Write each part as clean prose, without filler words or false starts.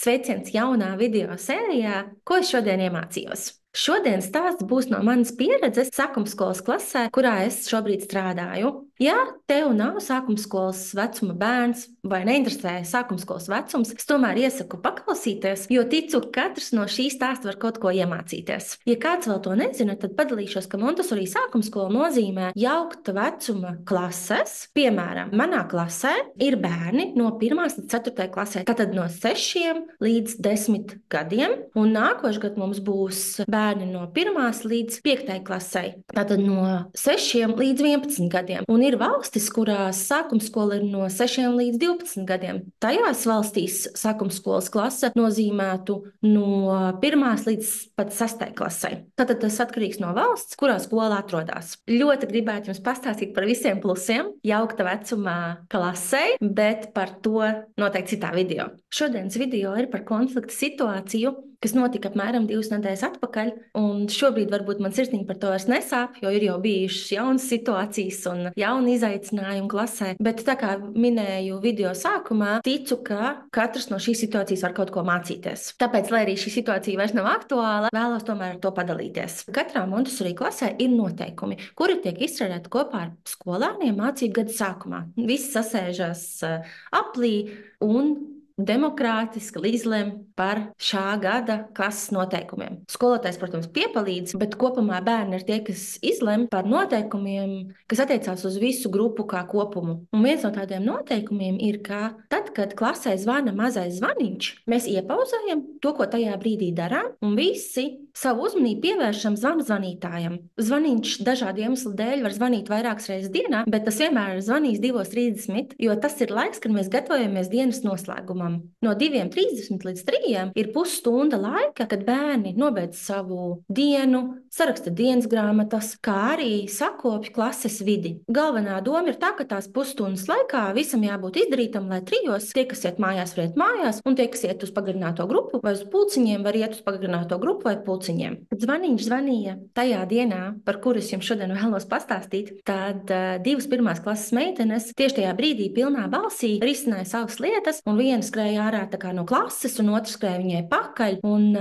Sveiciens jaunā video sērijā, ko es šodien iemācījos. Šodienas stāsts būs no manas pieredzes sākumskolas klasē, kurā es šobrīd strādāju. Ja tev nav sākumskolas vecuma bērns vai neinteresē sākumskolas vecums, es tomēr iesaku paklausīties, jo ticu, ka katrs no šī stāsta var kaut ko iemācīties. Ja kāds vēl to nezina, tad padalīšos, ka Montessori sākumskola nozīmē jaukta vecuma klases. Piemēram, manā klasē ir bērni no 1. līdz 4. klasē, tātad no 6 līdz 10 gadiem, un nākošais gads mums būs bērni no 1. līdz 5. klasē, tātad no 6 līdz 11 gadiem. Un ir valstis, kurās sākumskola ir no 6 līdz 12 gadiem. Tajās valstīs sākumskolas klase nozīmētu no 1. līdz pat 6. klasē. Tātad tas atkarīgs no valsts, kurā skola atrodas. Ļoti gribētu jums pastāstīt par visiem plusiem jaukta vecumā klasē, bet par to noteikti citā video. Šodienas video ir par konflikta situāciju, kas notika apmēram 2 nedēļas atpakaļ, un šobrīd varbūt man sirsniņa par to vairs nesāp, jo ir jau bijušas jaunas situācijas un jauni izaicinājumi klasē, bet tā kā minēju video sākumā, ticu, ka katrs no šīs situācijas var kaut ko mācīties. Tāpēc, lai arī šī situācija vairs nav aktuāla, vēlos tomēr ar to padalīties. Katrā Montessori klasē ir noteikumi, kuri tiek izstrādāti kopā ar skolēniem mācību gada sākumā. Visi sasēžas aplī un demokrātiski izlem par šā gada klases noteikumiem. Skolotājs, protams, piepalīdz, bet kopumā bērni ir tie, kas izlem par noteikumiem, kas attiecās uz visu grupu kā kopumu. Un viens no tādiem noteikumiem ir, ka tad, kad klasē zvana mazais zvaniņš, mēs iepauzējam to, ko tajā brīdī darām, un visi savu uzmanību pievēršam zvanītājam. Zvaniņš dažādu iemeslu dēļ var zvanīt vairākas reizes dienā, bet tas vienmēr ir zvanījis 2:30, jo tas ir laiks, kad mēs gatavojamies dienas noslēgumam. No 2:30 līdz 3 ir pusstunda laika, kad bērni nobeidz savu dienu, saraksta dienas grāmatas, kā arī sakopja klases vidi. Galvenā doma ir tā, ka tās pusstundas laikā visam jābūt izdarītam, lai 3 tie, kas iet mājās, var iet mājās, un tie, kas iet uz pagarināto grupu vai uz pulciņiem, var iet uz pagarināto grupu vai pulciņiem. Kad zvaniņš zvanīja tajā dienā, par kuru es jums šodien vēlos pastāstīt, tad 2 1. klases meitenes tieši tajā brīdī pilnā balsī risināja savas lietas, un viena skrēja ārā tā kā no klases, un otrs skrēja viņai pakaļ, un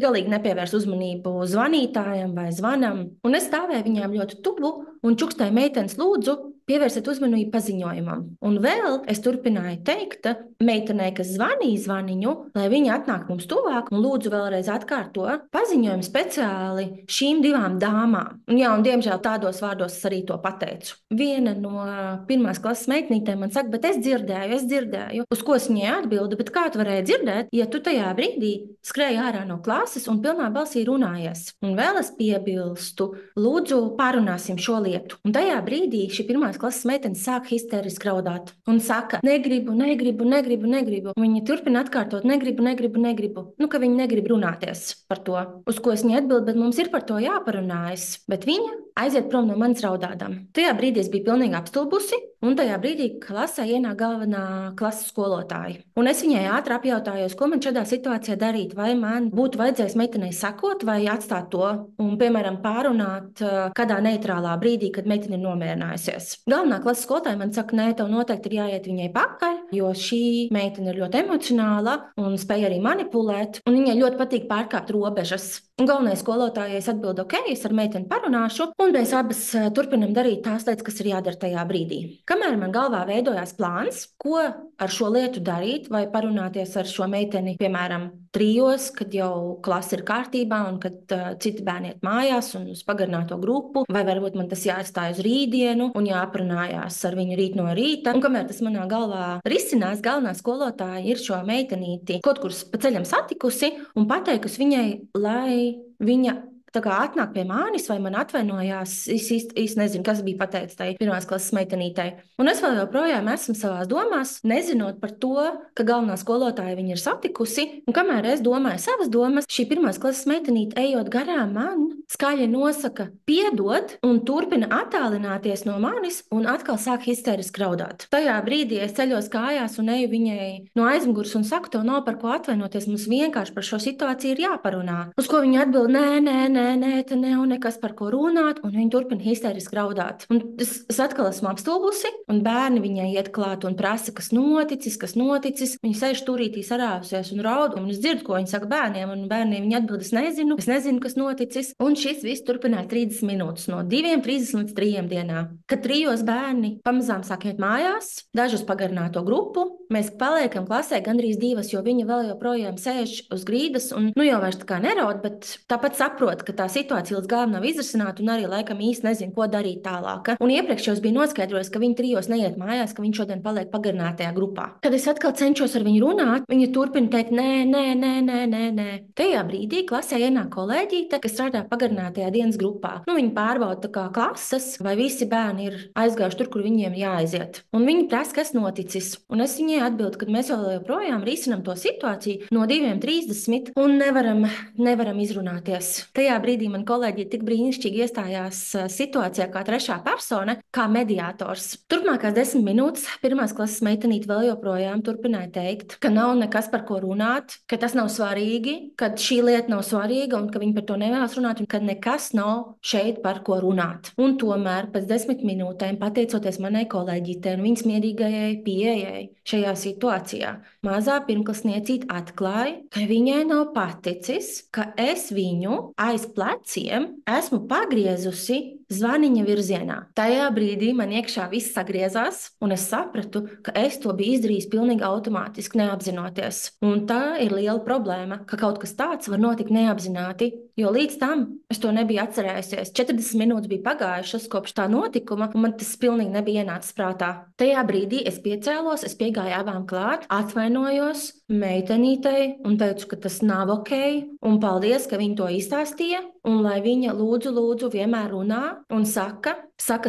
galīgi nepievērs uzmanību zvanītājam vai zvanam. Un es stāvēju viņām ļoti tuvu un čukstēju meitenes: lūdzu, pievērsiet uzmanību paziņojumam. Un vēl es turpināju teikt meitenei, kas zvanīja zvaniņu, lai viņa atnāk mums tuvāk un lūdzu vēlreiz atkārto paziņojumu speciāli šīm 2 dāmām. Un diemžēl tādos vārdos es arī to pateicu. Viena no 1. klases meitnītēm man saka: bet es dzirdēju. Uz ko es viņai atbildu: bet kā tu varēji dzirdēt, ja tu tajā brīdī skrēji ārā no klases un pilnā balsī runājies? Un vēl es piebilstu: lūdzu, pārunāsim šo lietu. Un tajā brīdī šī 1. klases meitene sāk histēriski raudāt un saka: negribu. Viņa turpina atkārtot: negribu. Ka viņa negrib runāties par to. Uz ko es viņai atbildu: bet mums ir par to jāparunājas. Bet viņa aiziet prom no manis raudādam. Tajā brīdī es biju pilnīgi apstulbusi, un tajā brīdī klasē ienāk galvenā klases skolotāja. Un es viņai ātri apjautājos, ko man šādā situācijā darīt. Vai man būtu vajadzējis meitenei sakot vai atstāt to un, piemēram, pārunāt kādā neitrālā brīdī, kad meitene ir nomierinājusies. Galvenā klases skolotāja man saka: nē, tev noteikti ir jāiet viņai pakaļ, jo šī meitene ir ļoti emocionāla un spēj arī manipulēt, un viņai ļoti patīk pārkāpt robežas. Un galvenais skolotājai atbild: ok, es ar meiteni parunāšu, un mēs abas turpinam darīt tās lietas, kas ir jādara tajā brīdī. Kamēr man galvā veidojās plāns, ko ar šo lietu darīt, vai parunāties ar šo meiteni, piemēram, 3, kad jau klase ir kārtībā un kad citi bērni iet mājās un uz pagarināto grupu, vai varbūt man tas jāatstāj uz rītdienu un jāparunājās ar viņu rīt no rīta. Un kamēr tas manā galvā risinās, galvenā skolotāja ir šo meitenīti kaut kur pa ceļam satikusi un pateikusi viņai, lai viņa tā kā atnāk pie manis vai man atvainojās. Es īsti nezinu, kas bija pateicis tai 1. klases meitenītei. Un es vēl joprojām esmu savās domās, nezinot par to, ka galvenā skolotāja viņu ir satikusi. Un kamēr es domāju savas domas, šī 1. klases meitenīte ejot garām man, skaļi nosaka piedod un turpina attālināties no manis un atkal sāk histēriski raudāt. Tajā brīdī es ceļos kājās un eju viņai no aizmugures un saku, tev nav par ko atvainoties, mums vienkārši par šo situāciju ir jāparunā. Uz ko viņa atbild, nē, te nav nekas par ko runāt, un viņa turpina histēriski raudāt. Un es atkal esmu apstulbusi, un bērni viņai iet klāt un prasa, kas noticis. Viņa sēž turītī sarāvusies un raud, un es dzirdu, ko viņa saka bērniem, un bērniem viņa atbild, es nezinu, kas noticis. Un šis viss turpināja 30 minūtes, no 2:30 līdz 3 dienā. Kad 3 bērni pamazām sāk iet mājās, daži uz pagarināto grupu, mēs paliekam klasē gandrīz 2, jo viņa vēl joprojām sēž uz grīdas un jau vairs tā kā neraud, bet tāpat saprot, ka tā situācija līdz galam nav izrisināta un arī laikam īsti nezinu, ko darīt tālāk. Un iepriekš jau es biju noskaidrojis, ka viņa 3 neiet mājās, ka viņa šodien paliek pagarinātajā grupā. Kad es atkal cenšos ar viņu runāt, viņa turpina teikt, nē. Tajā brīdī klasē ienāk kolēģīte, kas strādā pagarinātajā dienas grupā. Viņa pārbauda kā klases, vai visi bērni ir aizgājuši tur, kur viņiem jāaiziet. Un viņi prasa, kas noticis. Un es viņai atbildu, ka mēs vēl joprojām risinam to situāciju no 2:30 un nevaram izrunāties. Tajā brīdī man kolēģi tik brīnišķīgi iestājās situācijā kā trešā persona, kā mediātors. Turpmākās 10 minūtes pirmās klases meitenīte vēl joprojām turpināja teikt, ka nav nekas par ko runāt, ka tas nav svarīgi, ka šī lieta nav svarīga un ka viņi par to nevēlas runāt un ka nekas nav šeit par ko runāt. Un tomēr pēc 10 minūtēm, pateicoties manai kolēģītei un viņas mierīgajai pieejai šajā situācijā, mazā pirmklasniecīte atklāja, ka viņai nav paticis, ka es viņu aiz pleciem esmu pagriezusi zvaniņa virzienā. Tajā brīdī man iekšā viss sagriezās, un es sapratu, ka es to biju izdarījis pilnīgi automātiski, neapzinoties. Un tā ir liela problēma, ka kaut kas tāds var notikt neapzināti, jo līdz tam es to nebiju atcerējusies. 40 minūtes bija pagājušas kopš tā notikuma, un man tas pilnīgi nebija ienācis prātā. Tajā brīdī es piecēlos, es piegāju abām klāt, atvainojos meitenītei un teicu, ka tas nav ok, un paldies, ka viņa to izstāstīja, un lai viņa lūdzu vienmēr runā un saka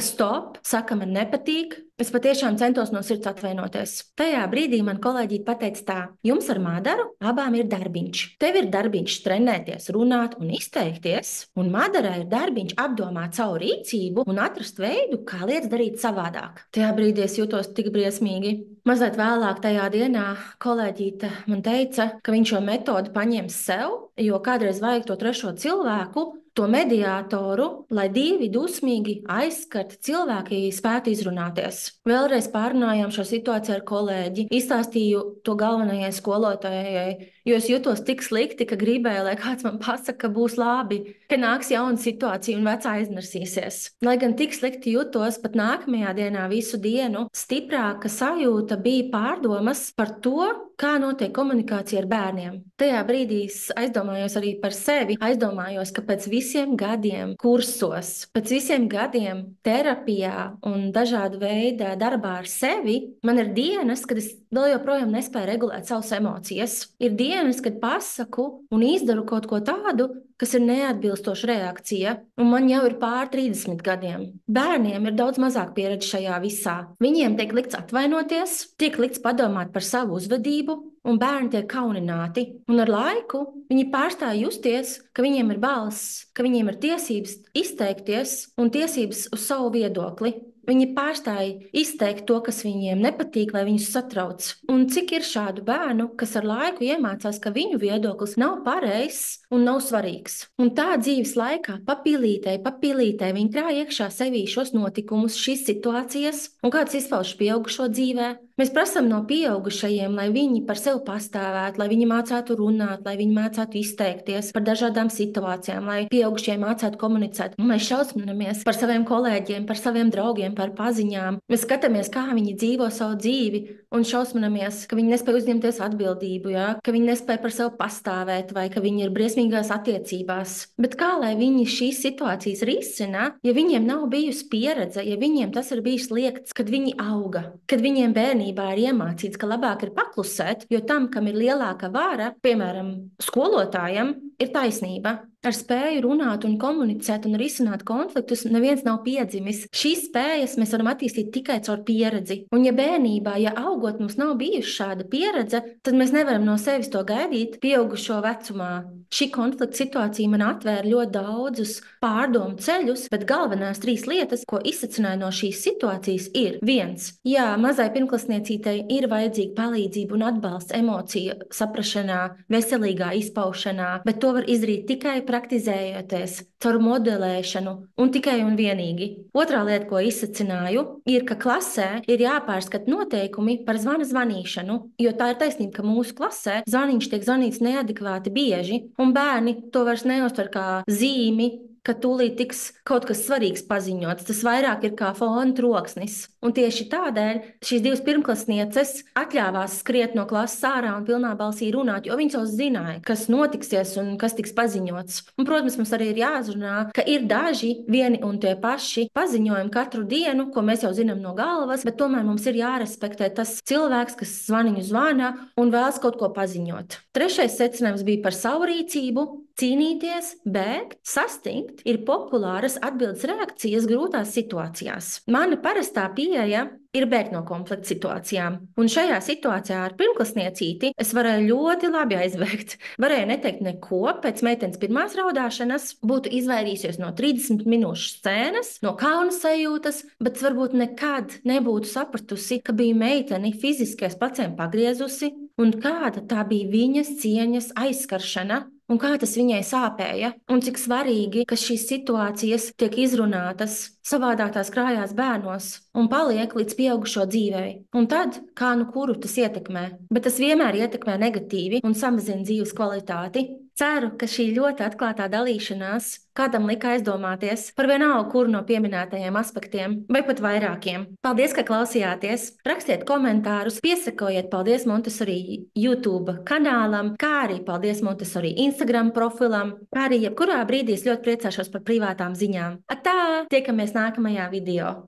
stop, saka man nepatīk. Es patiešām centos no sirds atvainoties. Tajā brīdī man kolēģi pateica tā, jums ar Madaru abām ir darbiņš. Tev ir darbiņš trenēties, runāt un izteikties, un Madarai ir darbiņš apdomāt savu rīcību un atrast veidu, kā lietas darīt savādāk. Tajā brīdī es jutos tik briesmīgi. Mazliet vēlāk tajā dienā kolēģīte man teica, ka viņš šo metodi paņems sev, jo kādreiz vajag to trešo cilvēku, to mediātoru, lai 2 dusmīgi aizskarti cilvēki spētu izrunāties. Vēlreiz pārunājām šo situāciju ar kolēģi, izstāstīju to galvenajai skolotājai, jo es jutos tik slikti, ka gribēju, lai kāds man pasaka, ka būs labi, ka nāks jauna situācija un vecā aizmirsīsies. Lai gan tik slikti jutos, pat nākamajā dienā visu dienu stiprāka sajūta bija pārdomas par to, kā notiek komunikācija ar bērniem. Tajā brīdī es aizdomājos arī par sevi, aizdomājos, ka pēc visiem gadiem kursos, pēc visiem gadiem terapijā un dažāda veida darbā ar sevi, man ir dienas, kad es vēl joprojām nespēju regulēt savas emocijas. Ir dienas, kad pasaku un izdaru kaut ko tādu, kas ir neatbilstoša reakcija, un man jau ir pār 30 gadiem. Bērniem ir daudz mazāk pieredze šajā visā. Viņiem tiek likts atvainoties, tiek likts padomāt par savu uzvedību, un bērni tiek kaunināti. Un ar laiku viņi pārstāj justies, ka viņiem ir balss, ka viņiem ir tiesības izteikties un tiesības uz savu viedokli. Viņi pārstāja izteikt to, kas viņiem nepatīk, vai viņus satrauc. Un cik ir šādu bērnu, kas ar laiku iemācās, ka viņu viedoklis nav pareizs un nav svarīgs. Un tā dzīves laikā papilītei viņi krāj iekšā sevī šos notikumus, šīs situācijas, un kāds izpauž pieaugušo dzīvē. Mēs prasām no pieaugušajiem, lai viņi par sevi pastāvētu, lai viņi mācētu runāt, lai viņi mācētu izteikties par dažādām situācijām, lai pieaugušie mācētu komunicēt. Un mēs šausminamies par saviem kolēģiem, par saviem draugiem, par paziņām. Mēs skatāmies, kā viņi dzīvo savu dzīvi, un šausminamies, ka viņi nespēja uzņemties atbildību, ka viņi nespēja par sevi pastāvēt, vai ka viņi ir briesmīgās attiecībās. Bet kā lai viņi šīs situācijas risina, ja viņiem nav bijusi pieredze, ja viņiem tas ir bijis liekts, kad viņi auga, kad viņiem bērnībā ir iemācīts, ka labāk ir paklusēt, jo tam, kam ir lielāka vara, piemēram, skolotājam, ir taisnība. Ar spēju runāt un komunicēt un risināt konfliktus neviens nav piedzimis. Šīs spējas mēs varam attīstīt tikai caur pieredzi. Un ja bērnībā, ja augot mums nav bijusi šāda pieredze, tad mēs nevaram no sevis to gaidīt pieaugušo vecumā. Šī konflikta situācija man atvēra ļoti daudzus pārdomu ceļus, bet galvenās 3 lietas, ko izsacināju no šīs situācijas, ir 1. Jā, mazai pirmklasniecītei ir vajadzīga palīdzība un atbalsts emociju saprašanā, veselīgā izpaušanā, bet to var izdarīt tikai praktizējoties, caur modelēšanu un tikai un vienīgi. Otrā lieta, ko izsacināju, ir, ka klasē ir jāpārskata noteikumi par zvana zvanīšanu, jo tā ir taisnība, ka mūsu klasē zvaniņš tiek zvanīts neadekvāti bieži, un bērni to vairs neuztver kā zīmi, ka tūlīt tiks kaut kas svarīgs paziņots. Tas vairāk ir kā fona troksnis. Un tieši tādēļ šīs 2 pirmklasnieces atļāvās skriet no klases ārā un pilnā balsī runāt, jo viņas jau zināja, kas notiksies un kas tiks paziņots. Un, protams, mums arī ir jāzrunā, ka ir daži vieni un tie paši paziņojumi katru dienu, ko mēs jau zinām no galvas, bet tomēr mums ir jārespektē tas cilvēks, kas zvaniņu zvana un vēlas kaut ko paziņot. 3. secinājums bija par savu rīcību. Cīnīties, bēgt, sastingt ir populāras atbildes reakcijas grūtās situācijās. Mana parastā pieeja ir bēgt no konflikta situācijām. Un šajā situācijā ar pirmklasniecīti es varēju ļoti labi aizbēgt. Varēju neteikt neko pēc meitenes pirmās raudāšanas, būtu izvairījusies no 30 minūšu scēnas, no kauna sajūtas, bet varbūt nekad nebūtu sapratusi, ka bija meiteni fiziski aiz pleciem pagriezusi un kāda tā bija viņas cieņas aizskaršana. Un kā tas viņai sāpēja, un cik svarīgi, ka šīs situācijas tiek izrunātas, savādāk tās krājās bērnos un paliek līdz pieaugušo dzīvei. Un tad, kā nu kuru tas ietekmē, bet tas vienmēr ietekmē negatīvi un samazina dzīves kvalitāti. Ceru, ka šī ļoti atklātā dalīšanās kādam lika aizdomāties par vienalga kuru no pieminētajiem aspektiem, vai pat vairākiem. Paldies, ka klausījāties! Rakstiet komentārus, piesakojiet Paldies Montessori YouTube kanālam, kā arī Paldies Montessori Instagram profilam, kā arī jebkurā brīdī es ļoti priecāšos par privātām ziņām. Atā! Tiekamies nākamajā video!